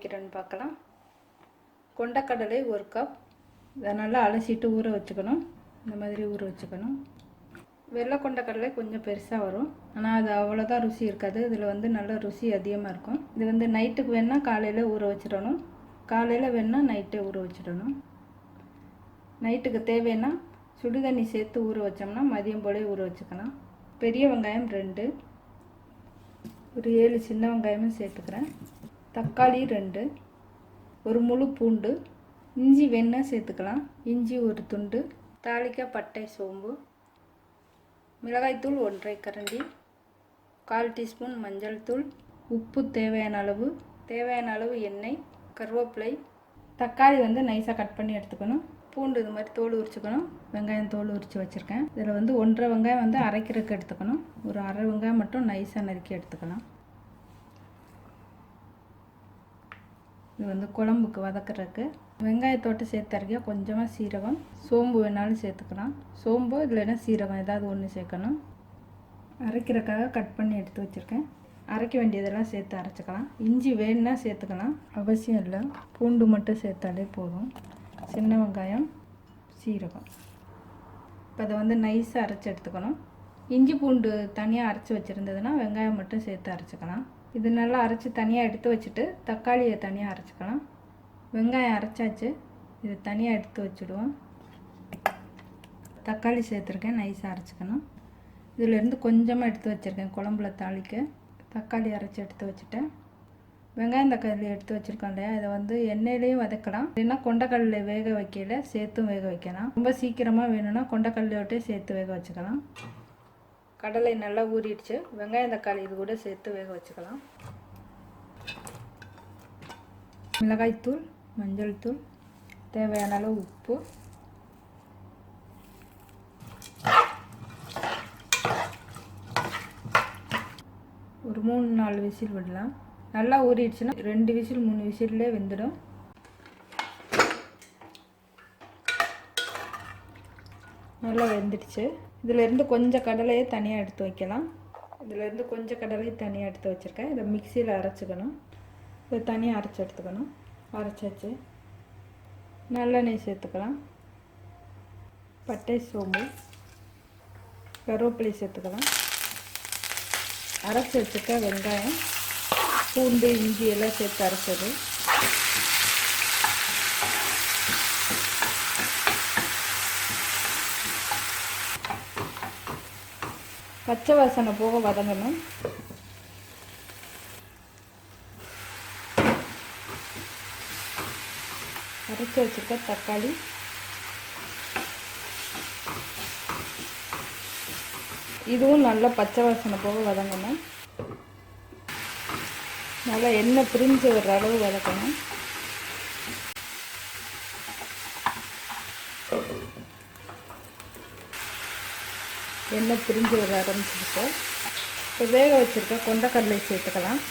வைக்கிறேன்னு பார்க்கலாம். கொண்டக்கடலை 1 கப். இதை நல்லா அலசிட்டு ஊற வச்சுக்கணும். இந்த மாதிரி ஊற வச்சுக்கணும். வெள்ளை கொண்டக்கடலை கொஞ்சம் பெருசாக வரும், ஆனால் அது அவ்வளோதான் ருசி இருக்காது. இதில் வந்து நல்ல ருசி அதிகமாக இருக்கும். இது வந்து நைட்டுக்கு வேணால் காலையில் ஊற வச்சிடணும், காலையில் வேணால் நைட்டே ஊற வச்சிடணும். நைட்டுக்கு தேவைன்னா சுடுதண்ணி சேர்த்து ஊற வச்சோம்னா மதியம் போலே ஊற வச்சுக்கலாம். பெரிய வெங்காயம் 2, ஒரு 7 சின்ன வெங்காயமும் சேர்த்துக்கிறேன். தக்காளி 2, ஒரு முழு பூண்டு, இஞ்சி வேணால் சேர்த்துக்கலாம், இஞ்சி ஒரு துண்டு, தாளிக்க பட்டை சோம்பு, மிளகாய்த்தூள் 1/2 கரண்டி, 1/4 டீஸ்பூன் மஞ்சள் தூள், உப்பு தேவையான அளவு எண்ணெய், கருவேப்பிலை. தக்காளி வந்து நைஸாக கட் பண்ணி எடுத்துக்கணும். பூண்டு இது மாதிரி தோல் உரிச்சுக்கணும். வெங்காயம் தோல் உரித்து வச்சுருக்கேன். இதில் வந்து 1/2 வெங்காயம் வந்து அரைக்கிறதுக்கு எடுத்துக்கணும். ஒரு 1/2 வெங்காயம் மட்டும் நைஸாக நறுக்கி எடுத்துக்கலாம். இது வந்து குழம்புக்கு வதக்கிறதுக்கு. வெங்காயத்தோட்டு சேர்த்து அரைக்க கொஞ்சமாக சீரகம், சோம்பு வேணாலும் சேர்த்துக்கலாம். சோம்பு இல்லைன்னா சீரகம் ஏதாவது ஒன்று சேர்க்கணும். அரைக்கிறதுக்காக கட் பண்ணி எடுத்து வச்சுருக்கேன். அரைக்க வேண்டியதெல்லாம் சேர்த்து அரைச்சிக்கலாம். இஞ்சி வேணுன்னா சேர்த்துக்கலாம், அவசியம் இல்லை. பூண்டு மட்டும் சேர்த்தாலே போதும். சின்ன வெங்காயம், சீரகம். இப்போ அதை வந்து நைஸாக அரைச்சி எடுத்துக்கணும். இஞ்சி பூண்டு தனியாக அரைச்சி வச்சுருந்ததுன்னா வெங்காயம் மட்டும் சேர்த்து அரைச்சிக்கலாம். இது நல்லா அரைச்சி தனியாக எடுத்து வச்சுட்டு தக்காளியை தனியாக அரைச்சிக்கலாம். வெங்காயம் அரைச்சாச்சு, இது தனியாக எடுத்து வச்சுடுவோம். தக்காளி சேர்த்துருக்கேன், நைஸாக அரைச்சிக்கணும். இதிலேருந்து கொஞ்சமாக எடுத்து வச்சுருக்கேன் குழம்புல தாளிக்க. தக்காளி அரைச்சி எடுத்து வச்சுட்டேன். வெங்காயம் தக்காளி எடுத்து வச்சுருக்கோம் இல்லையா, இதை வந்து எண்ணெயிலையும் வதக்கலாம், இல்லைன்னா கொண்டக்கடலை வேக வைக்கல சேர்த்தும் வேக வைக்கலாம். ரொம்ப சீக்கிரமாக வேணும்னா கொண்டக்கடலையோட்டே சேர்த்து வேக வச்சுக்கலாம். கடலை நல்லா ஊறிடுச்சு. வெங்காயம் தக்காளி இது கூட சேர்த்து வேக வச்சுக்கலாம். மிளகாய்த்தூள், மஞ்சள் தூள், தேவையான அளவு உப்பு, ஒரு 3-4 விசில் விடலாம். நல்லா ஊறிடுச்சுன்னா 2 விசில் 3 விசில்லே வெந்துடும். நல்லா வெந்துடுச்சு. இதிலேருந்து கொஞ்சம் கடலையை தனியாக எடுத்து வைக்கலாம். இதிலேருந்து கொஞ்சம் கடலையை தனியாக எடுத்து வச்சுருக்கேன். இதை மிக்சியில் அரைச்சிக்கணும். இதை தனியாக அரைச்சி எடுத்துக்கணும். அரைச்சாச்சு. நல்லெண்ணெய் சேர்த்துக்கலாம். பட்டை சோம்பு, கருவேப்பிலை சேர்த்துக்கலாம். அரைச்சி வச்சுக்க வெங்காயம், பூண்டு, இஞ்சி எல்லாம் சேர்த்து அரைச்சது. பச்சை வாசனை போக வதங்கணும். அரைச்சி வச்சுக்க தக்காளி, இதுவும் நல்லா பச்சை வாசனை போக வதங்கணும். நல்லா எண்ணெய் பிரிஞ்சு வர்ற அளவு வதக்கணும். எண்ணெய் பிரிஞ்சு வர ஆரம்பிச்சிருக்கோம். இப்போ வேக வச்சுருக்க கொண்டக்கடலை சேர்த்துக்கலாம்.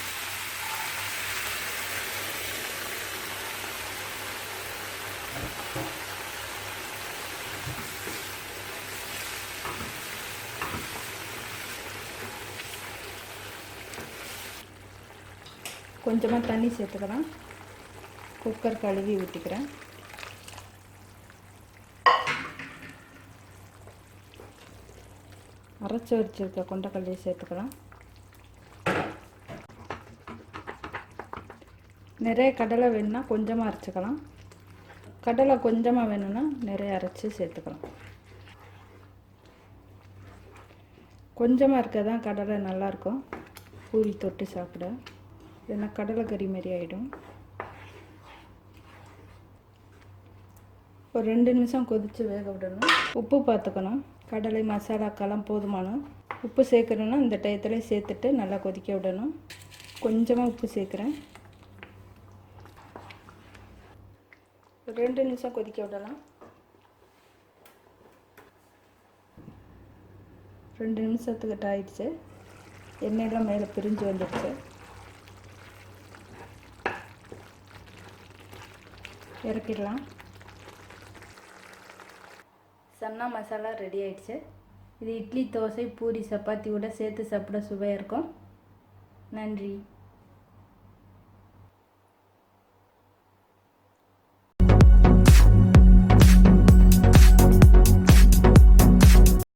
கொஞ்சமாக தண்ணி சேர்த்துக்கலாம். குக்கர் கழுவி ஊற்றிக்கிறேன். அரைச்சி வச்சுருக்க கொண்டக்கடலையை சேர்த்துக்கலாம். நிறைய கடலை வேணும்னா கொஞ்சமாக அரைச்சிக்கலாம். கடலை கொஞ்சமாக வேணும்னா நிறைய அரைச்சி சேர்த்துக்கலாம். கொஞ்சமாக இருக்க தான் கடலை நல்லாயிருக்கும் பூரி தொட்டு சாப்பிட, இல்லைன்னா கடலை கறி மாதிரி ஆகிடும். ஒரு 2 நிமிஷம் கொதித்து வேக விடணும். உப்பு பார்த்துக்கணும். கடலை மசாலாக்கெல்லாம் போதுமான உப்பு சேர்க்கணுன்னா இந்த டயத்தில் சேர்த்துட்டு நல்லா கொதிக்க விடணும். கொஞ்சமாக உப்பு சேர்க்குறேன். ஒரு 2 நிமிஷம் கொதிக்க விடலாம். 2 நிமிஷத்துக்கிட்ட ஆயிடுச்சு. எண்ணெயெல்லாம் மேலே பிரிஞ்சு வந்துடுச்சு. இறக்கிடலாம். சன்னா மசாலா ரெடி ஆயிடுச்சு. இது இட்லி, தோசை, பூரி, சப்பாத்தியோட சேர்த்து சாப்பிட சுவையாக இருக்கும். நன்றி.